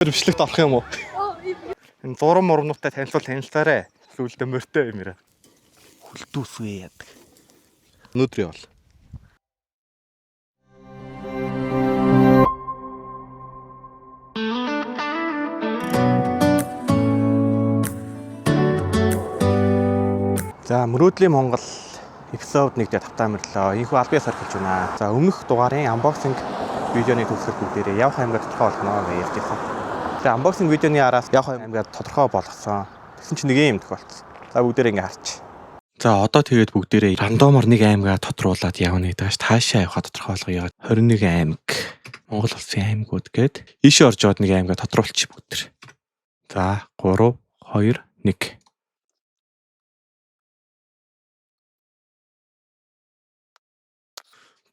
Бичлэгт орох юм уу? Энэ зурм мурмнуудтай танилцаарай. Сүүлдээ мөртөө юм яраа. Хүлдүүсвэ яадаг. Өнөөдөр явал. За мөрөөдлийн Монгол эпизод 1-д тавтаа мөрлөө. Инхүү албаас орхиж байна. За өмнөх дугаарын unboxing видеоны төгсгөл бүгдээрээ Явх аймаг тодорхой болгоно гэж ярьж байсан. Тэгээ unboxing видеоны араас Явх аймаг тодорхой болгосон. Тэгсэн чинь нэг юм тохиолдсон. За бүгдээрээ ингээ харч. За одоо тэгээд бүгдээрээ рандомор нэг аймгаа тодруулаад явна гэдэг ш. Таашаа явахаа тодорхой болгоё. 21 аймаг. Монгол улсын аймагуд гээд ийшээ орж яваад нэг аймгаа тодруулчих бүгдээр. За 3 2 1.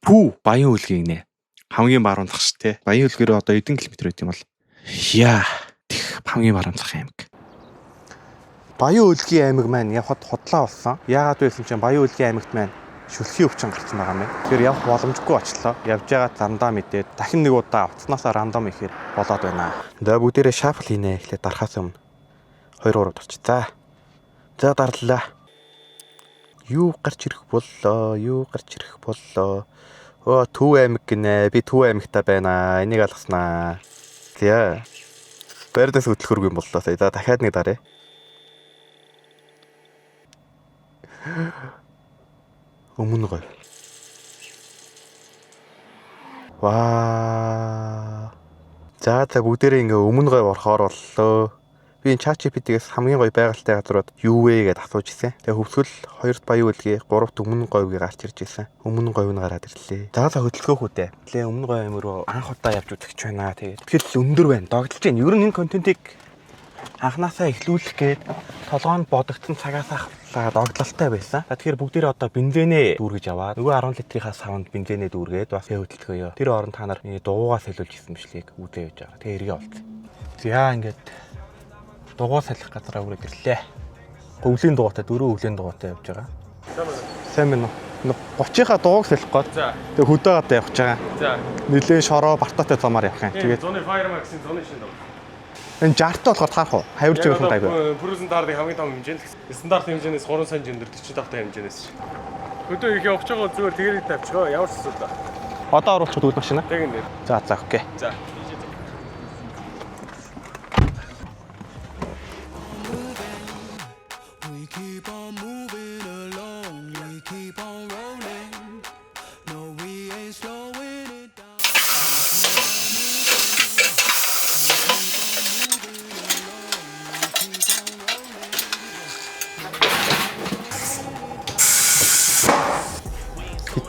Пүү баян үлгийн нэ. Хамгийн баруунзах ш те. Баян үлгээрээ одоо эдэн километр байт юм бол. Яа. Тэг хамгийн баруунзах аймаг. Баян үлгийн аймаг маань явхад худлаа болсон. Яагаад вэ гэсэн чинь Баян үлгийн аймагт маань шүлхийн өвчин гарсан байгаа юм. Тэгэхээр явах боломжгүй очлоо. Явж байгаа замдаа мэдээд дахин нэг удаа утаснасаа рандом ихээр болоод байна. За бүгдээрээ шафл хийнэ. Эхлээд дарахаас өмнө 2 3 орч. За дарлаа. Юу гарч ирэх боллоо. Оо Төв аймаг гинэ. Би Төв аймагтаа байна. Энийг алгаснаа. За. Байрдаас хөдөлгөөргүй юм боллоо. За дахиад нэг даръя. Өмнө гой. Ваа. За бүгдээрээ ингээ өмнө гой орохоор боллоо. Би энэ ChatGPT-гээс хамгийн гоё байгальтай газрууд юу вэ гэдээ асууж ирсэн. Тэгээ хөвсгөл 2-т Баян үлгээ, 3-т өмнө говьг гарч ирж ирсэн. Өмнө говь нь гараад ирлээ. За хөдөлгөөх үү. Тэгээ өмнө говь аймаг руу анх удаа явж үзэж байна. Тэгээд тэгэл өндөр байна. Догдолж байна. Ер нь энэ контентыг анханасаа эхлүүлэх гээд толгойд бодогдсон цагаас ахлаа догдлолтой байсан. Тэгэхээр бүгдээрээ одоо бензинээ дүүргэж аваад нөгөө 10 литрийнхаа савнд бензинээ дүүргээд бас хөдөлгөөё. Тэр оронд та нар дугуугаа солиулж ирсэн бичлэгийг үзээ явж байгаа. Тэгээ эргээ олцсон. За ингээд дугуй салхих газараа үрээд ирлээ. Өвлийн дугуйтай 4 өвлийн дугуйтай явж байгаа. Сайн байна уу? 30-ийнхаа дууг салхих гээд. Тэгээ хөдөөд явж байгаа. За. Нилээн шороо бартаатай замаар явах юм. Тэгээд зуны Fireman-ийн зуны шин дуу. Энэ 60-т болохоор таарах уу? Хавирж байгаа юм тайваа. Пүрүзэн даарны хамгийн том хэмжээ л стандарт хэмжээнээс 3 сая жимдэр 45 та хэмжээнээс. Хөдөө их явж байгаа зүгээр тэрийг тавьчихаа. Ямар ч асуудал. Одоо оруулах үйл машина. Тэг энэ. За окей. За.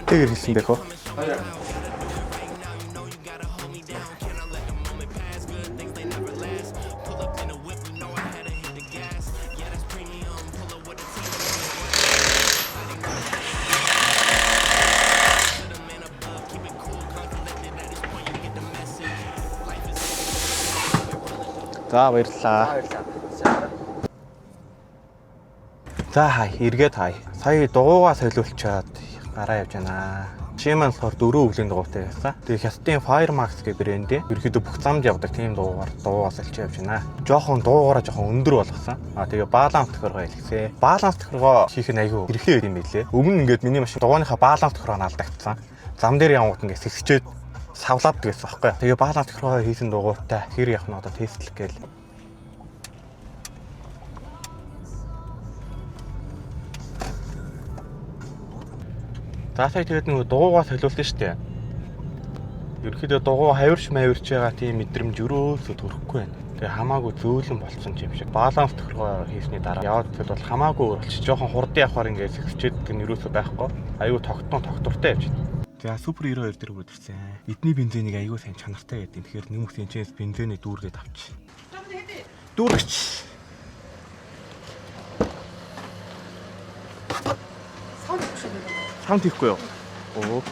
Хитэйгэр хэлсэн байх уу? За баярлалаа. За хай, эргээд хай. Сая дугуйгаа солиулчаад гараа явж байна. Шимэн болохоор 4 өвлийн дугуйтай байсан. Тэгээ Хятадын Firemax гэх брэндээ ерөөхдөө бүх замд явдаг тийм дугуйгаа солиж явж байна. Жохон дугуйгаараа жохон өндөр болгосон. Тэгээ баланс тохиргоо хэлхээ. Баланс тохиргоо хийх нь айгүй хэрхэн юм бэлээ. Өмнө ингээд миний машин дугуйныхаа баланс тохиргоо алдагдсан. Зам дээр явгууд ингээд сэгсчээд савлаад гэсэн байхгүй. Тэгээ баланс тохиргоо хийсэн дугуйтай хэр явах нь одоо тестлэх гээл. За сая тэгээд нөгөө дугуйгаа солиулсан шүү дээ. Ерөнхийдөө дугуй хавирч байгаа тийм мэдрэмж өрөөсөө төрөхгүй байна. Тэгээ хамаагүй зөөлөн болцсон юм шиг. Баланс тохиргоо хийсний дараа яваад бол хамаагүй өөрчлөж жоохон хурдан явахаар ингээд сэгчээд гэн өрөөсөө байхгүй. Аюу тогтвортой явж байна. За супер 92 дээр өгдөрсөн. Эдний бензинийг аюу сайн чанартай гэдэг. Тэгэхээр нэмэх тэнцээс бензинээ дүүргээд авч. Дүүргэж. Саунд хийхгүй юу? Оо.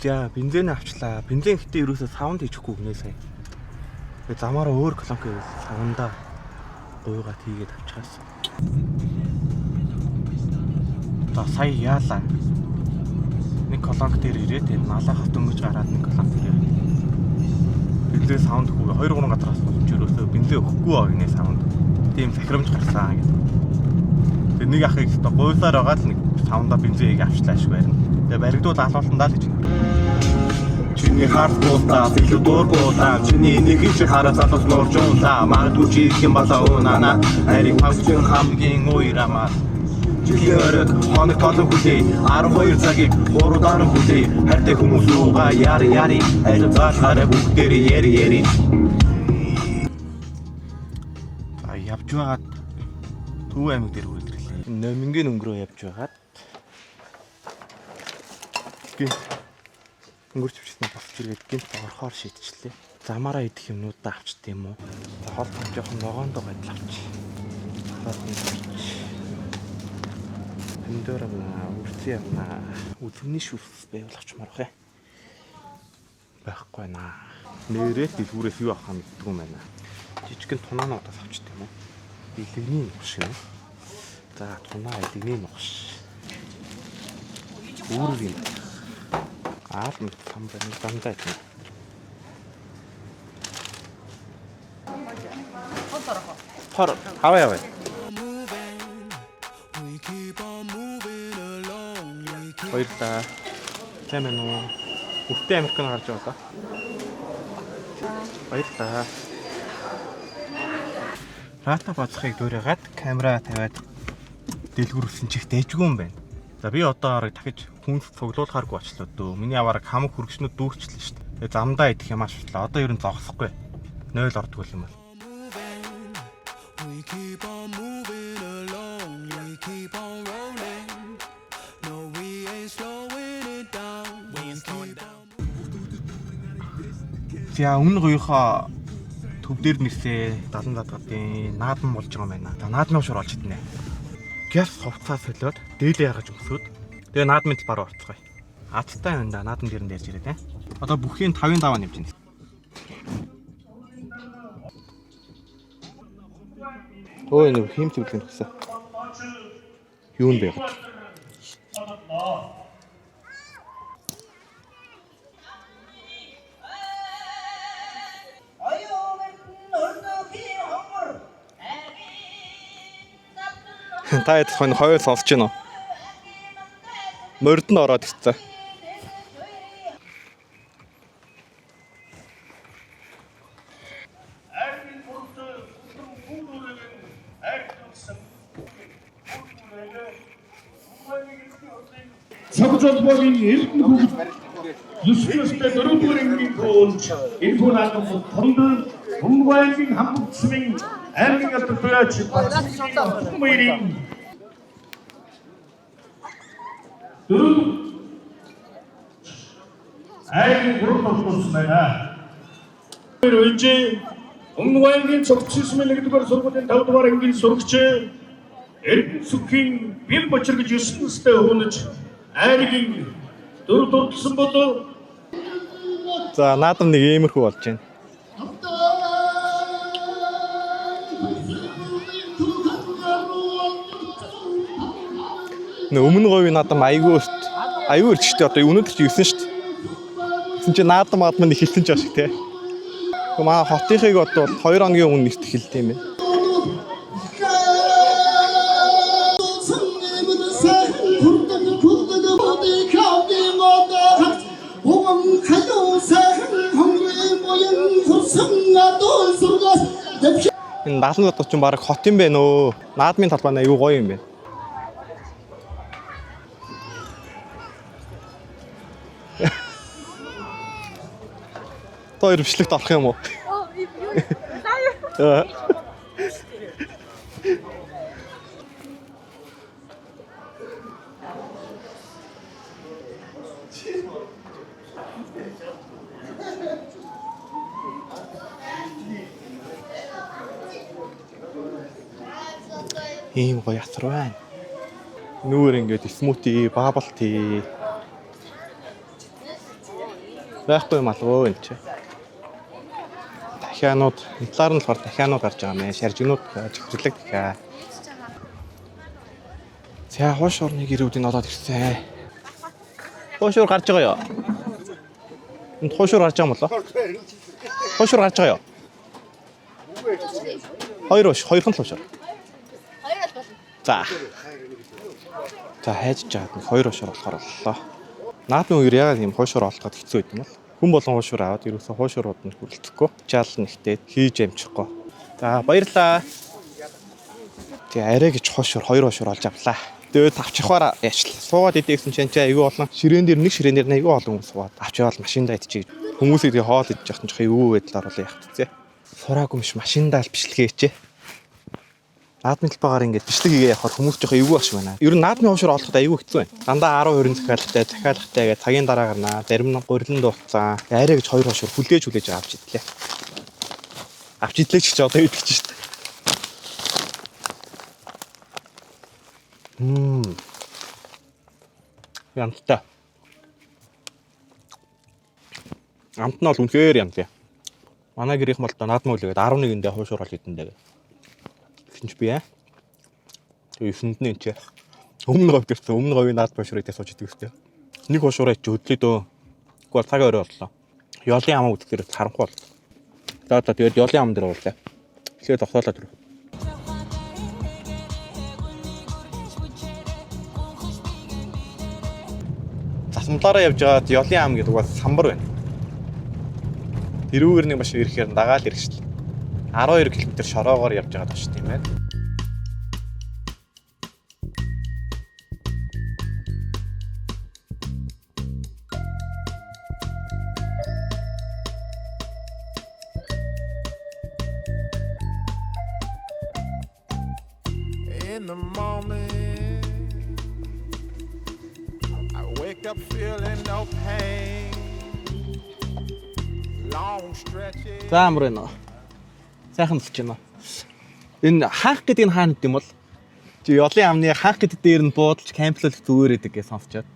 За бензин авчлаа. Бензин гэтээ ерөөсөө саунд хийчихгүй гинэ сая. Тэгээ замаараа өөр колонк саундаа гуйгаад хийгээд авчихаас. За сая яалаа. Нэг колонк дээр ирээд энэ малахаас дөнгөж гараад нэг колонк дээр. бинзээ саунд өгөхгүй 2-3 газраас болж өрөөсөө бинзээ өгөхгүй аа гинэ саунд. Тийм сахирамж гарсан гэдэг. Тэгээ нэг ахыг өстө гуйлаар байгаа л нэг саундаа бинзээг авчлаа шиг байна. Тэгээ баригдуул алуултандаа л гэж байна. Чиний харт болтаа илүү дургуулаа чиний нэг их хараа залуус нууржуулаа магадгүй чи их юм болоо унаана харийг павчин хамгийн уйрамаа жилээр хоног толон хүлээ 12 цагийг 3 даруй хүлээ хайртай хүмүүс руугаа яри аль заахаараа бүгдээр яри явж байгаад Төв аймаг дээр үлдэрлээ. Номингийн өнгөрөө явж байгаад өнгөрч бичсэн босч ирээд гинт орхоор шийдчихлээ. Замаараа идэх юмнуудаа авчт юм уу? За хол жоохон ногоондоо байдал авч. Эндээр үрцээ явна. Үлвний шүрс байвал авчмаар бах. Байхгүй наа. Нэрээ дэлгүүрээс юу авах юм гэдэггүй юм байна. Жижигхэн тунаануудаас авчт юм уу? Илэгний нугш юм. За тунаа илэгний нугш. Үүрэг юм. Аалм самбан дандаа юм. Хор хаваа. Хоёрдаа тэмэн үү. Өвтэй Американ гарч байгаа даа. Хоёрдаа. Рата бацхыг дуурайгаад камера тавиад дэлгүүрүүлсэн чих дэжгүй юм байна. За би одоо арга дахиж хүнс цуглуулахааргүй очлоо дөө. Миний аваараа хамаг хөргөчнөд дүүрчлээ шүү дээ. Тэгээ замдаа идэх юм аашлаа. Одоо ер нь зогсохгүй. 0 ордгүй юм бол. За өмнө гоёхоо төв дээр нэрсээ 70 гадгатын наадам болж байгаа юм байна. За наадмын шур олж иднэ. Газ хувцас солиод дээлээ харгаж өмсөд. Тэгээ наадмын талбар орцгоё. Аттай байна да наадам дээрэн дээрж ирээ те. Одоо бүхийн 5-5 нэмж байна. Ой нэг хийм төвлөн гэсэн. Юу юм бэ? Та хэд хон хоёр сонсож байна уу? Морд нь ороод ирсэн. Согжолбогийн эрдэнэ хүүхэд 9 настай 4-р ангийн туулж энэ хүн албан томдол Өмнөгийн хамтсмын аймгийн албан туяач Баярын аймгийн гурав болсон байна. Үржи Өмнөгийн цогцсмын 1-р сургуулийн 5-р ангийн сурагч Эрдэнэ сүхийн бил бочир гэж 9 настай хүнэж айргийн дөрөв дурдсан болоо. За наадам нэг иймэрхүү болж байна. Өмнө говийн наадам айгүй өрчтэй одоо өнөөдөр чи 9 шүү дээ. Тэгсэн чи наадам аадмын эхэлсэн ч ашиг те. Манай хотынхыг одоо 2 хоногийн өмнө нэрт эхэлдэг юм байна. Энэ 70 дот ч баг хот юм байна өө. Наадмын талбай аюу гоё юм байна. Тоо ирвчлэгт орох юм уу? Аа. Ийм гоё яцар байна. Нүүр ингээд смути, бабл тий. Байхгүй юм алуу энэ чи. Дахианууд, талаар нь болохоор дахианууд гарч байгаа мэ. Шаржигнууд зөвхөрлөг дахиа. За хоош орны гэрүүдийн олоод ирсэн. Хоошуур гарч байгаа юу? Энд хоошуур гарч байгаа юм болоо. Хошуур гарч байгаа юу? Хоёрхан л хошуур. За. За хайж жаад нэг 2 хошуур болохоор боллоо. Наадмын үеэр яагаад юм хошуур олоход хэцүү байд юм бол? Хүн болгон хошуур аваад ерөөсөө хошуурууд нь хүрэлцэхгүй. Жаал нэгтээд хийж амжихгүй. За баярлаа. Тэгээ арай гэж хошуур 2 хошуур олж авлаа. Тэгээд тавчихвараа яачлаа. Суугаад идэхсэн чинь айгүй олон ширээн дээр нэг ширээн дээр айгүй олон хүн суугаад авч явал машиндаа идчихээ. Хүмүүсийг тэгээ хоол идэж явах нь жоох эвгүй байдлаар бол яах вэ? Сураагүй биш машиндаа л бичлэгээчээ. Наадмын талбайгаар ингээд бичлэг хийгээ явахаар хүмүүс жоох эвгүй багш байна. Ер нь наадмын хошуур олоход айгүй хэцүү байна. Дандаа 10 20 захиалгатай гэж цагийн дараа гарнаа. Зарим нь гурилан дууссан. Арай гэж 2 хошуур хүлээж авч идлээ. Авч идлээ ч гэж одоо идэх чинь шүү дээ. Янттай. Амт нь бол үнэхээр янттай. Манай гэрийнх бол наадмын үлээгээд 11-ндээ хуушуур ол идэндээ. Тэгсэн чи би Тэгээ 9-нд нь чи өмнө говь гэсэн өмнө говийн наадмын хуушуурыг сууж идэг үстэй. Нэг хуушуураа чи хөдлөө дөө. Гэхдээ цаг орой боллоо. Ёлын амаа үзэхээр харанхуй бол. За тэгээд ёлын ам дээр уулаа. Тэгэхээр тогтоолоо түрүү. Засамлаараа явж байгаад ёлын ам гэдэг бас самбар байна. Тэрүүгээр нэг машин ирэхээр дагаал ирэх шл. 12 км шороогоор явж байгаа таш тийм ээ. In the moment, I wake up feeling no pain. Long stretches. За амраа нөө. Сайхан болж байна. Энэ хаах гэдэг нь хаана гэдэм бол чи ёлын амны хаах гэдэг дээр нь буудалж камплол зүгээр идэг гэж сонсчод.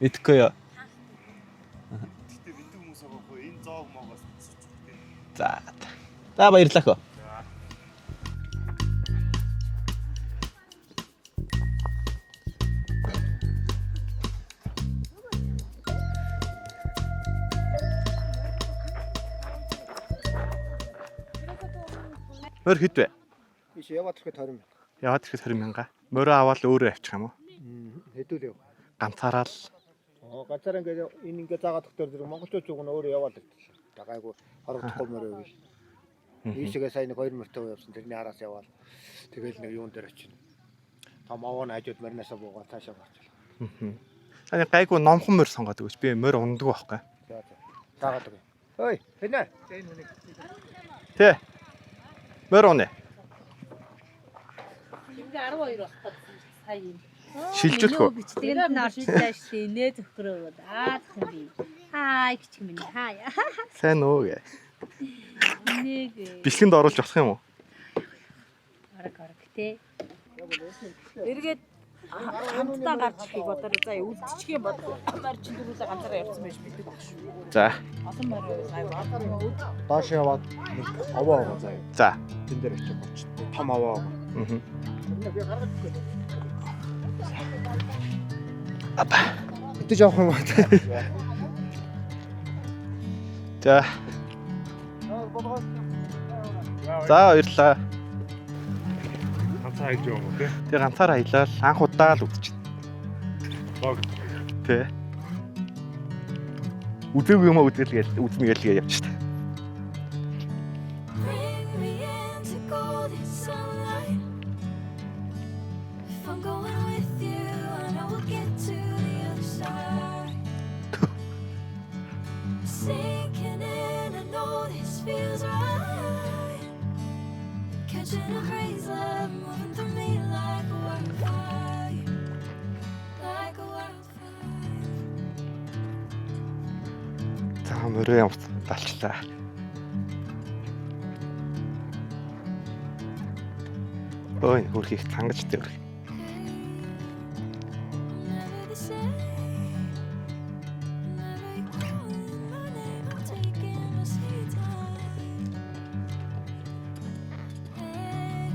Итгэхгүй яа. Гэтэ бид хүмүүс авахгүй энэ зоог могоос сонсчихгүй. За. За баярлалаа хөө. Мөр хэд вэ? Биш яваад ирэхэд 20 мянга. Яваад ирэхэд 20 мянга. Мөрөө аваад өөрөө авчих юм уу? Хэдүүл яв. Ганцаараа л. Ганцаараа энэ ингээ заагаад доктор зэрэг монголчууд зүг нь өөрөө яваад ирлээ. Дагайгүй хорогдохгүй мөрөө гэж. Ийшээгээ сайн нэг 2 мөртөө явсан. Тэрний араас яваад тэгэл нэг юун дээр очив. Том аваа хажууд маринасаа буугаад цаашаа гарчлаа. Таны гайгүй номхон мөр сонгоод өгөөч. Би мөр унддаг байхгүй. За. Заагаад өгье. Ой, хэнэ. Тэ. Мөр унэ. Ингээ 12 болох сая юм. Шилжүүлэх үү? Тэгээд нааштай нэ зөвхөрөөд аах юм би. Хай гिच минь хай. Сайн уу гэ. Нэг Бичлэгэнд оруулж болох юм уу? арга тэ. Эргээд хамтдаа гарч ихийг бодороо заа үлдчихээ бодлоо. Нар чинь дөрүүлээ ганцаараа явсан байж бидэг багш. За. Олон морь сая баатар. Доош яваад нэг аваа заа. За. Тэн дээр очиж болч. Том аваа. Апа. Битэж авах юм байна. За. За баярлаа. Ганцаа хийж байгаа юм уу те? Тэгээ ганцаараа аялал анх удаа л үзчихсэн. Баг. Тэ. Үзээгүй юм уу үзэл үзнэ гэлгээ явчих. Bring me into golden sunlight. If I'm going with you, I know we'll get to the other side. Sinking in, I know this feels right. Catching a breeze, love moving through me like a wildfire, like a wildfire. За мөрөө юм талчлаа. Ой, хөрхийг цангаж дээр. Never the same. Never you calling my name, I'm taking my sweet time. Hey,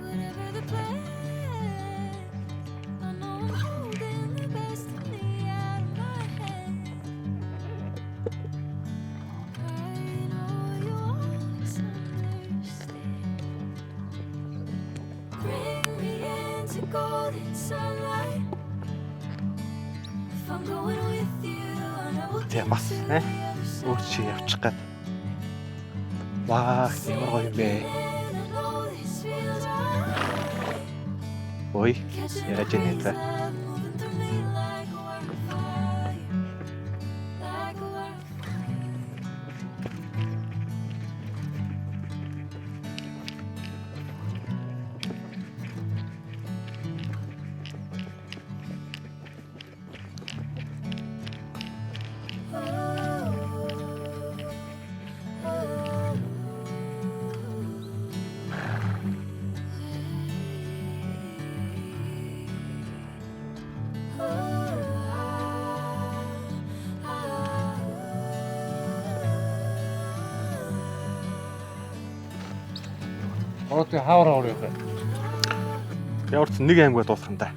whatever the plan, I know I'm holding the best of me out of my hand. golden sunlight. If I'm going with you, I know we'll Тэг get бас to the other өөр side. чи явчих гээд. Ваа, ямар гоё юм бэ. And I know this feels right. Ой, Catching яаж a ийм breeze, вэ? love moving through me like a wildfire. Like a wildfire. Ороод хавар явах. Ямар ч нэг аймгаа дуусгана да.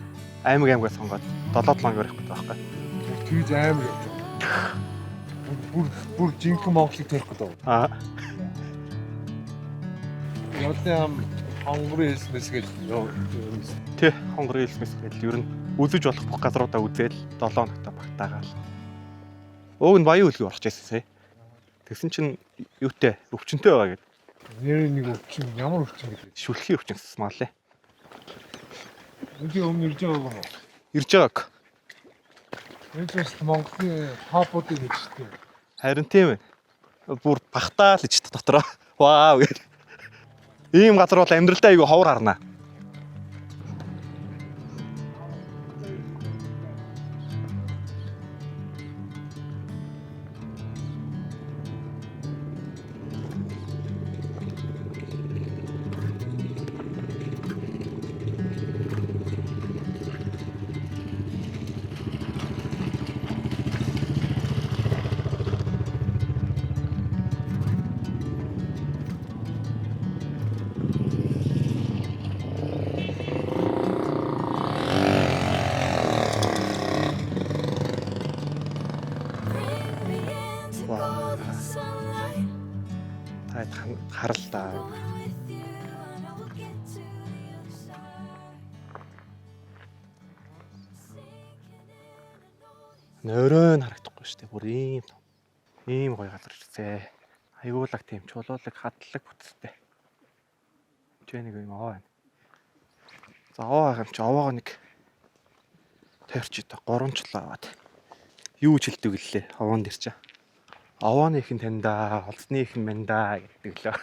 Аймаг аймгаа сонгоод 7 лонг өрөх гэдэг байхгүй. Тэгж амар явж байгаа. Бүр жинхэнэ Монголыг төрөх гэдэг. Аа, Ялын хонгорын хэлснээс гэж тий, хонгорын хэлснээс гээд ер нь үзэж болох бүх газруудаа үзээл 7 хоногтой багтаагаал. Ууг нь баян үлгий орж ирсэн. Тэгсэн чинь юутэй өвчнөтэй байгаа гэдэг. нэр нэг өвчин ямар өвчин гэдэг. Шүлхийн өвчин сасмаа лээ. Үгүй өмнө ирж байгаа юм уу? Ирж байгааг. Энэ ч Монголын хапуудыг хэлжтэй. Харин тийм ээ. Бүр багтаал ич дотроо. Вау. Ийм газар бол амьдралдаа айгүй ховор харна. Таад харалдаа. Нөрөө нь харагдахгүй шүү дээ. Бүр ийм гоё газар ирсэ. Аюулаг тийм чулуулаг хадлаг бүтцтэй. Тэ нэг юм аа байна. За аваа юм чи аваага нэг тойрч итэ 3 члаа аваад. Юу ч хэлдэг лээ. Аваан дээр чи. Авааны их нь таньдаа, олсны их нь мандаа гэдэг лөө.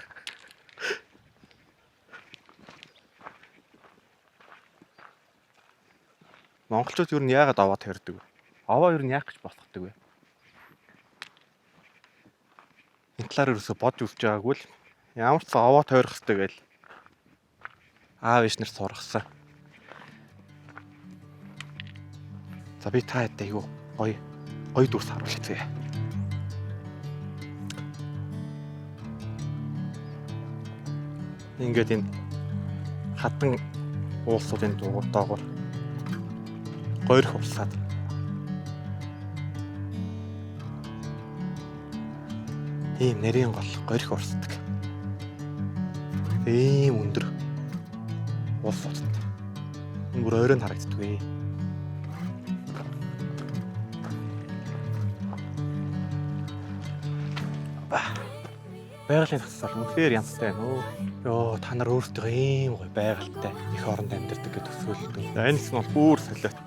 Монголчууд юу н яагаад аваа тойрдог вэ? Аваа юу н яах гэж болгодог вэ? Энэ талаар ерөөсө бодж үзэж байгаагүй л ямар ч аваа тойрох хэрэгтэй гээл аав ээж нар сургасан. За би та хэд айгу гоё дүрс харуулъя зэ. Ингээд энэ хатан уулсуудын доогоор гойрх урсаад ийм нэрийн гол гойрх урсдаг. Ийм өндөр уулс уттай. Энэ бүр ойроо харагддаг вэ. Байгалийн тасал үнэхээр янзтай байна уу? Йоо, та нар өөрсдөө ийм гоё байгальтай их оронд амьдардаг гэж төсөөлдөг. Энэ нь бол бүр солиот.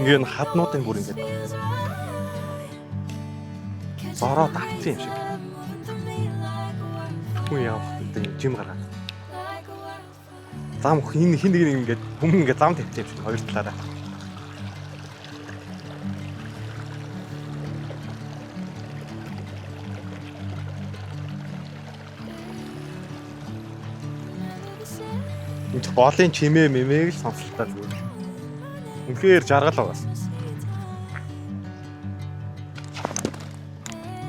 Ингээд хаднуудын бүр ингээд бороо давцсан юм шиг. Хүн явах гэдэг жим гаргаад. Зам хин нэг ингээд хүмүүс ингээд зам тавьсан юм шиг хоёр талаараа. Энд голын чимээ мэмээг л сонсолтой зүгээр. Үнэхээр жаргал байгаас.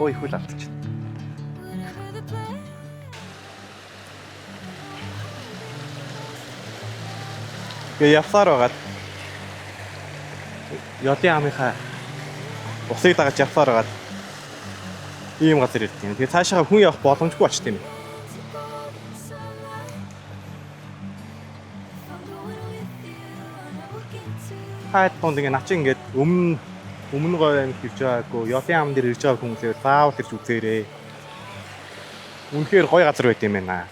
Ой хөл алдчих. Гэ явсаар байгаад ёлын амынхаа усыг дагаж явсаар байгаад ийм газар ирдэг юм. Тэгээ цаашаа хүн явах боломжгүй болчтой юм. хаад тунд ингээ начин ингээд өмнө гой амт ирж байгаагүй, ёлын ам дээр ирж байгаа хүмүүсээр заавал ирж үзээрэй. Үнэхээр гоё газар байт юм байна.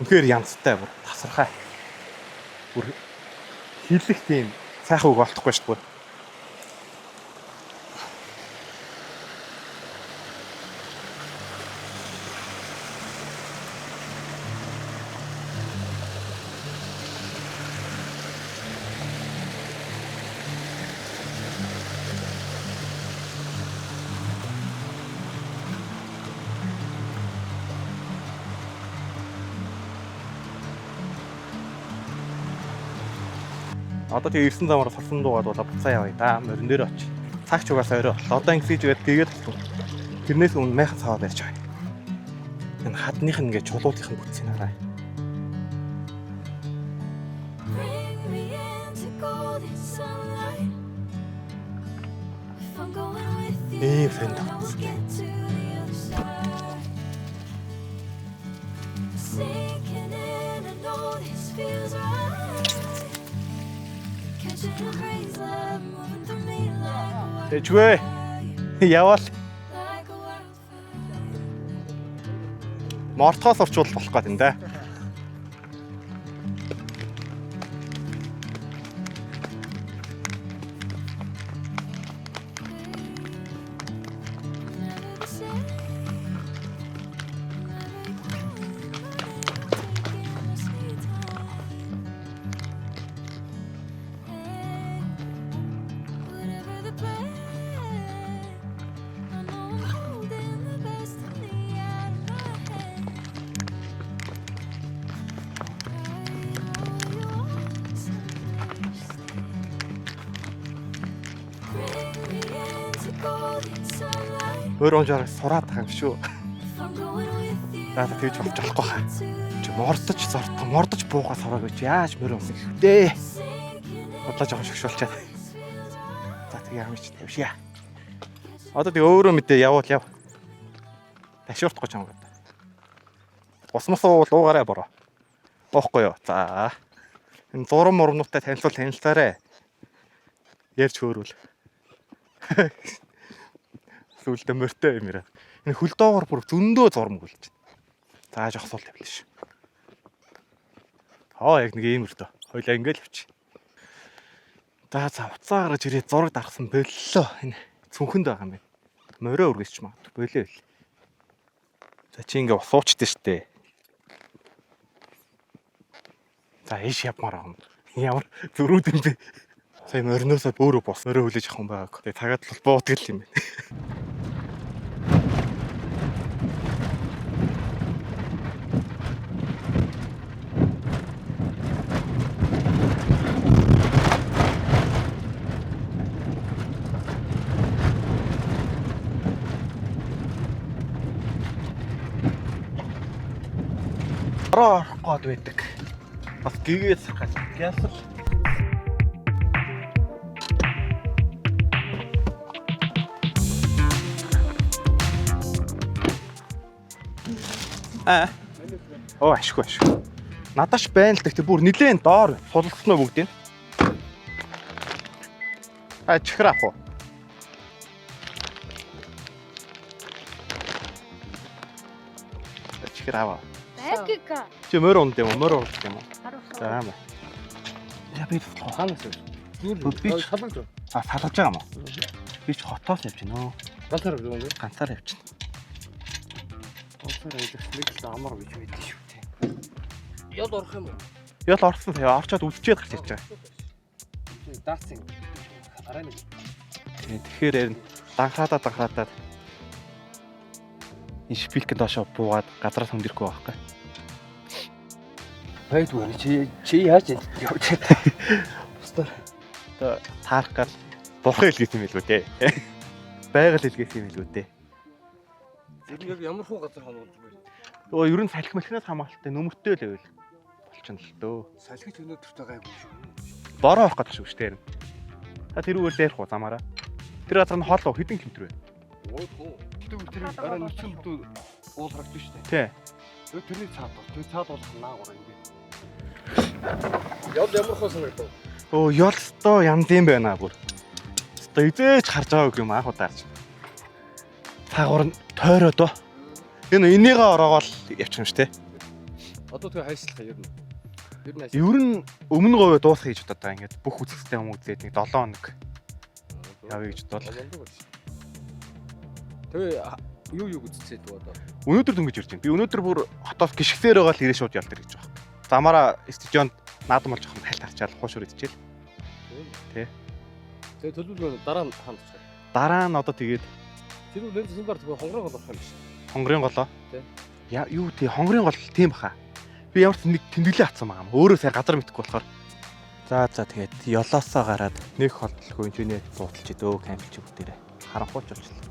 Үнэхээр янзтай бүр тасархай. Бүр хилэх тийм сайхан үг олдохгүй шүү дээ. Одоо тэгээ 9 замаар салсан дуугаад бол буцаа явъя да. Морин дээр очи. Цагч угаас орой боллоо. Одоо ингэсэж гээд гээгээд болсон. Тэрнээс өмнө майхан цаваа барьж байгаа. Энэ хадных нь ингээ чулуудынх нь бүтсэн арай. Bring me into golden sunlight. If I'm going with you, Friend. I will get to the other side. Sinking in, I know this feels right. Catching a breeze, love moving through me like a Тэжвэ. Яваал. like a wildfire. Мортоос орчуулах болох гэдэг юм да. Never the same. Whatever the plan, I know I'm holding the best of me out of my hand. Right all you want, bring me into golden sunlight. Өөр онжоор сураад байгаа юм шүү. If I'm going with you, За тэгж болж болохгүй хаа. to Чи мордож буугаа сураа гэж яаж мөрөө юм бэ? sinking in. Бодлоо жоохон шогшуулчаад. За тэгээ хамж тавьшаа. Одоо тэгээ өөрөө мэдээ явуул яв. Ташууртахгүй ч юм гээд. Усмас уул уугаарай бороо. Оохгүй юу. За. Энэ зурм мурмнуудтай танилцаарай. Ярьж хөөрүүл. Сүлдө мөртөө юм яриа. Энэ хөл доогоор бүр зөндөө зурм гүйлж. За жогсуул тавил ш. Яг нэг юм өртөө. Хойлоо ингээл явчих. За уцаа гараж ирээд зураг дарсан боллоо. Энэ цүнхэнд байгаа юм байна. Морио үргэлж магадгүй болоо л. За чи ингээ усуучдээ штэ. За ийш явмаар байгаа юм. Ямар зөрүүд юм бэ? Сая мориноосоо өөрөө бос морио хүлээж авах юм байгааг. Тэгээ тагаад л буудгал юм байна. Гоод байдаг. Бас гэгээд сахал. Гясал. Ашгүй. Надаш байна л гэхдээ бүр нилээн доор сулгацсан уу бүгдийг. Чихэр ах уу. Чихэр аваа. Бэкка. Чи мөр унд юм уу? Мөр унд юм уу? За аа. Я би хаанаас вэ? Би салгаж байна. Салгаж байгаа юм уу? Би ч хотоос явж байна оо. Ганцаар явж байгаа юм. Ганцаар явж байна. Ганцаар явж л амар гэж мэдээ шүү дээ. Яд орох юм уу? Ял орсон сая орчоод үлчээд гарч ирж байгаа. Даацсан. Хараа нэг. Тэгэхээр данхраадаад энэ шпилкэн доошоо буугаад газраас хөндөхгүй байхгүй. Байдгүй чи яаж явж байгаа? Бустар. Одоо таарах гал бурхан хэлгээд юм илүү дээ. Байгаль хэлгээд юм илүү дээ. Тэр яг ямар хуу газар хоногдож байна? Өө ер нь салхи малхинаас хамгаалалттай нөмөртэй л байвал болчихно л дөө. Салхич өнөөдөртөө гайгүй шүү. Бороо авах гэдэг шүү дээ. Та тэр үгээр дээрх уу замаараа. Тэр газар нь хоол хэдэн км вэ? Оо. Тэр арай нүцэн дүү уулгарч шүү Тий. дээ. Тэр тэрний цаад бол. Тэр цаад болох наагур ингэ. Яд ямар хөө санагдав? Оо ёлстой янз юм байна бүр. Өстой идэж харж байгааг юм анх удаарч. Цаагуур нь тойроо доо. Энэ энийгээ ороогоол явчих юм шүү те. Одоо тэгээ хайшлах ер нь. Ер нь өмнө говь дуусах гэж бодоод байгаа. Ингээд бүх үзэсгэлэнтэй юм үзээд нэг 7 хоног явъя гэж бодлоо. Тэгээ юу үзцээд одоо. Өнөөдөр дөнгөж ирж байна. Би өнөөдөр бүр хотоос гიშгсээр байгаа л ирээ шууд ялдэр гэж байна. Замаараа стадионд наадам болж ахын хальт харчаал хуушур идчихэл. Тэ. Тэгээ төлөвлөгөө дараа нь хаана туцгаа. Дараа нь одоо тэгээд тэр үл энэ зэмбар тэгээ хонгорын гол болох юм биш. хонгорын голоо. Тэ. Яа юу тий хонгорын гол тийм баха. Би ямар ч нэг тэмдэглээ атсан байгаа юм. Өөрөө сая газар мэдхгүй болохоор. За тэгээд ёлоосоо гараад нэг холдлох инженер буудалж идөө кампч бүгдээрээ харанхууч болчихлоо.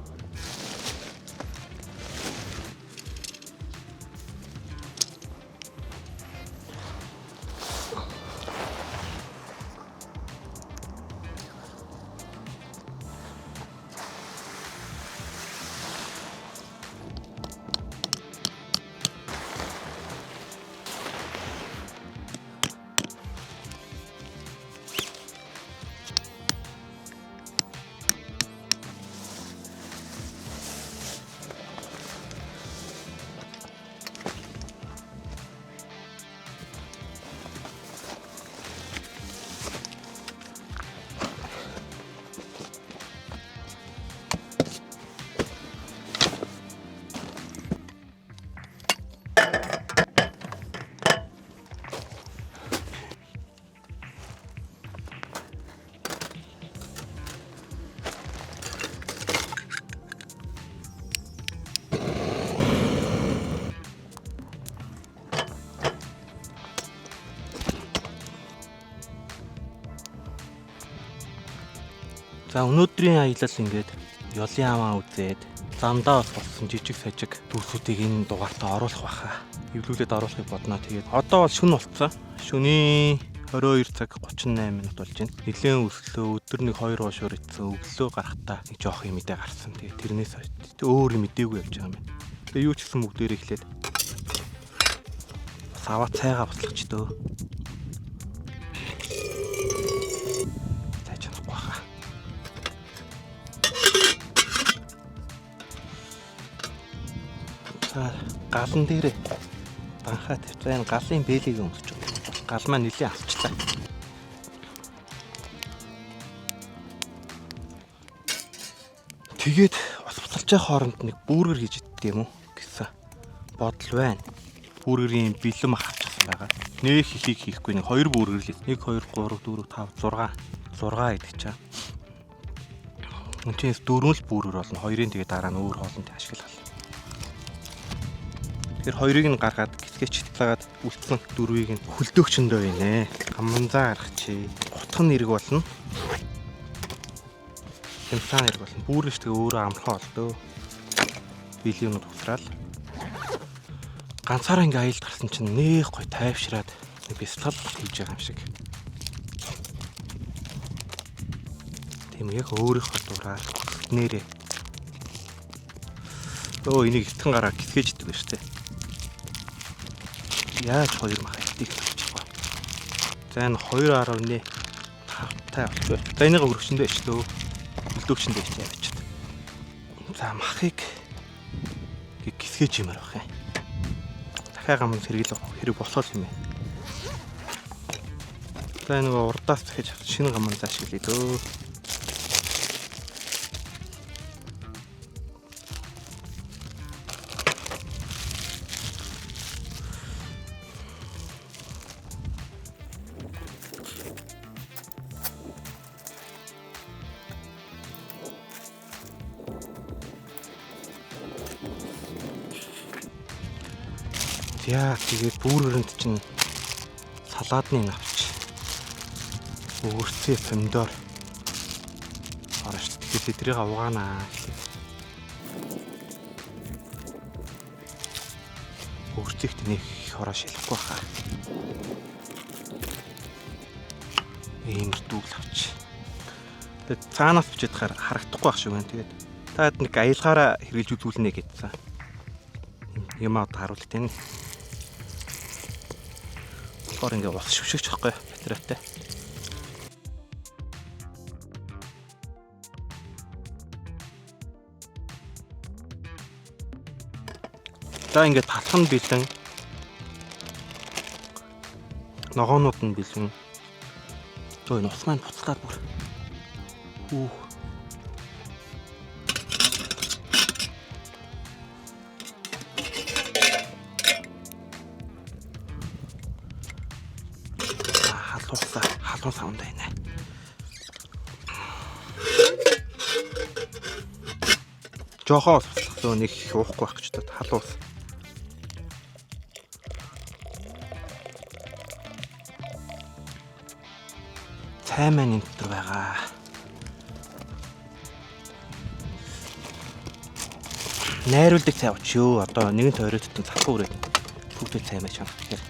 За өнөөдрийн аялал ингээд ёлын аваа үзээд замдаа болсон жижиг сажиг дүүсүүдийг энэ дугаартаа оруулах баха. Эвлүүлээд оруулахыг бодноо. Тэгээд одоо бол шөнө болцсон. Шөнийн 22 цаг 38 минут болж байна. Нилээн өслөө өдөр нэг 2 уушуур ицсэн өглөө гарахтаа нэг жоох юм мэдээ гарсан. Тэгээд тэрнээс өөр юм мэдээгүй явж байгаа юм байна. Тэгээд юу ч гэсэн бүгдээр эхлээд саваа цайгаа буцлагч дөө. Галан дээрээ банхаа тавьцаа энэ галын бэлийг өмсөж байгаа. Гал маань нэлээд авчлаа. Тэгээд бас буцалж хооронд нэг бүүргэр хийж идэх юм уу гэсэн бодол байна. Бүүргэрийн бэлэм авчихсан байгаа. Нэг хийхгүй нэг 2 бүүргэр л 1 2 3 4 5 6 идэх чаа. Үнэхээр 4 л бүүргэр болно. 2-ын тэгээд дараа нь өөр хоолнд ашиглах. Тэр 2-ыг нь гаргаад гисгэч хитлагаад үлдсэн 4-ийг нь хөлдөөгчөндөөийнэ. Аманзаа гарах чи. Утхан нэрэг болно. Хэмсаа нэрэг болно. Бүүрэж тэгээ өөрөө амархан болдөө. Билийн усраал. Ганцаараа ингээ аялд гарсан чинь нэх гой тайвшраад бясалгал хийж байгаа юм шиг. Тийм яг өөрийнхөө дураар нэрээ. Өө энийг итгэн гараа гисгэж идэг шүү дээ. Яаж 2 мах идэх вэ? За энэ 2.1 5-тай болчихлоо. За энийг өргөчөндөө ичлөө. Хөлдөөгчөндөө ичээ явчихад. За махыг гисгэж юмар байх юм. Дахиад гам хэрэг босгол юм ээ. За нөгөө урдаас дахиж шинэ гам заашиглая дөө. Яа тэгээд бүүргэрэнд чинь салаадны навч өөрсдөө помидор орж тэгээд тэдрийг авгаанаа. Өөрсдөө нэг хороо шилэхгүй хаа. Ийм дүүл авч. Тэгээд цаанаас бичээд харагдахгүй байх шиг байна. Тэгээд таад нэг аялгаараа хэрэгжилж үзүүлнэ гэдсэн. Юм аа харуулт энэ. Ингээ ус шүвшигч байхгүй батарейтай. За ингээд талхан бэлэн. Ногоонууд нь бэлэн. Ой, нус маань буцлаад бүр. Хүүх. Халуун саунд байна. Жохоо суслах нэг их уухгүй байх гэж бодоод халуус. Цай маань энэ дотор байгаа. Найруулдаг цай очиё. Одоо нэгэн тойроод тутан цахгүй өрөөд. Хүүхдээ цай маань шанах тэгэхээр.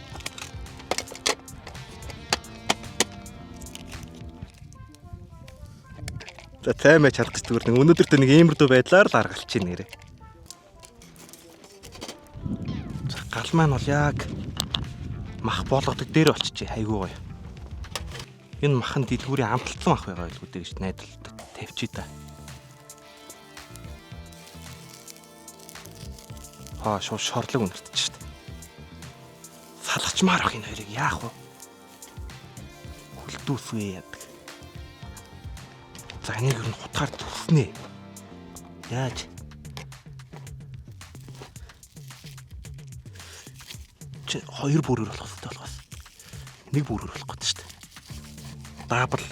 За цай маань чадах гэж зүгээр нэг өнөөдөртөө нэг иймэрдүү байдлаар л аргалж чинь нэрээ. За гал маань бол яг мах болгодог дээр болчихжээ. Хайгуу гоё. Энэ мах нь дэлгүүрийн амталцсан мах байгаа байлгүй дээ гэж найдварлаад тавьчих та. Шууд шорлог үнэртэж шít. Салгачмаар ах энэ хоёрыг яах вэ? Хөлтөөсвэ яадаг. За энийг ер нь хутгаар төснэ. Яаж? Чи хоёр бүрээр болох хэрэгтэй болохоос. Нэг бүрээр болох гэдэг шүү дээ. Дабл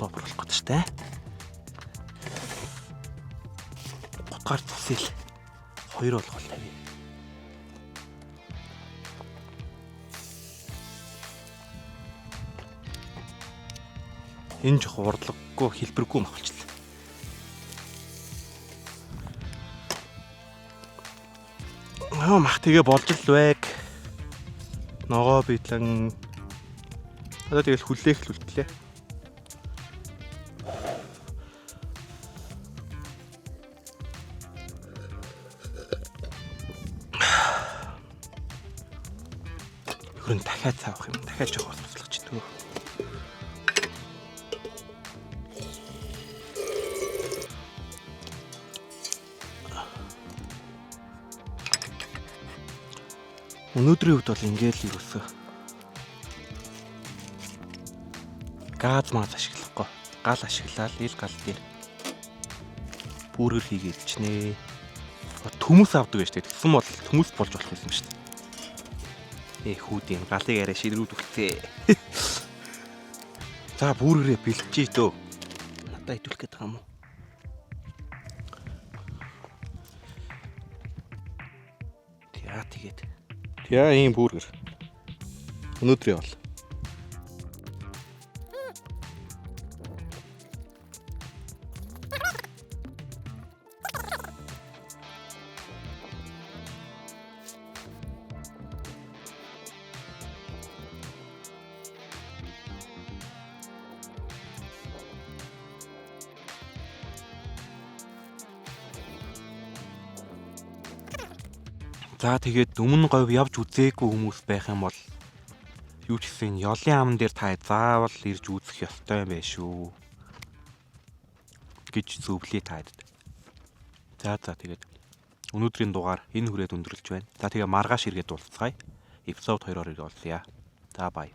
овер болох гэдэг шүү дээ. Хутгаар төсөөл. Хоёр болгол тавь. Энэ жох урдлаггүй хэлбэргүй махалчлаа. Мах тэгээ болж л байг. Ногоо бидлэн. Одоо тэгэл хүлээх л үлдлээ. Хөрөн дахиад цаавах юм. Дахиад жоох бослогч дөө. Өнөөдрийн үед бол ингээл юусоо газ маа ашиглахгүй. Гал ашиглаад ил гал дээр бүргэр хийгээд ичнэ. Төмөс авдаг байж тээ. Тэгсэн бол төмөс болж болох юм шүү дээ. Хүүдийн галыг арай ширүүд үлцээ. За бүргэрээ бэлтжээ дөө. Надад идүүлэх гээд байгаа юм уу? Тэгээд. Яа ийм бүргэр. Өнөөдрийн бол. За тэгээд өмнө говь явж үзээгүй хүмүүс байх юм бол юу ч гэсэн ёлын амн дээр та заавал ирж үзэх ёстой юм байна шүү гэж зөвлөе таад. За тэгээд өнөөдрийн дугаар энэ хүрээд өндөрлөж байна. За тэгээ маргааш иргэд уулзцгаая. Эпизод 2-оор ирээ олъё. За бай.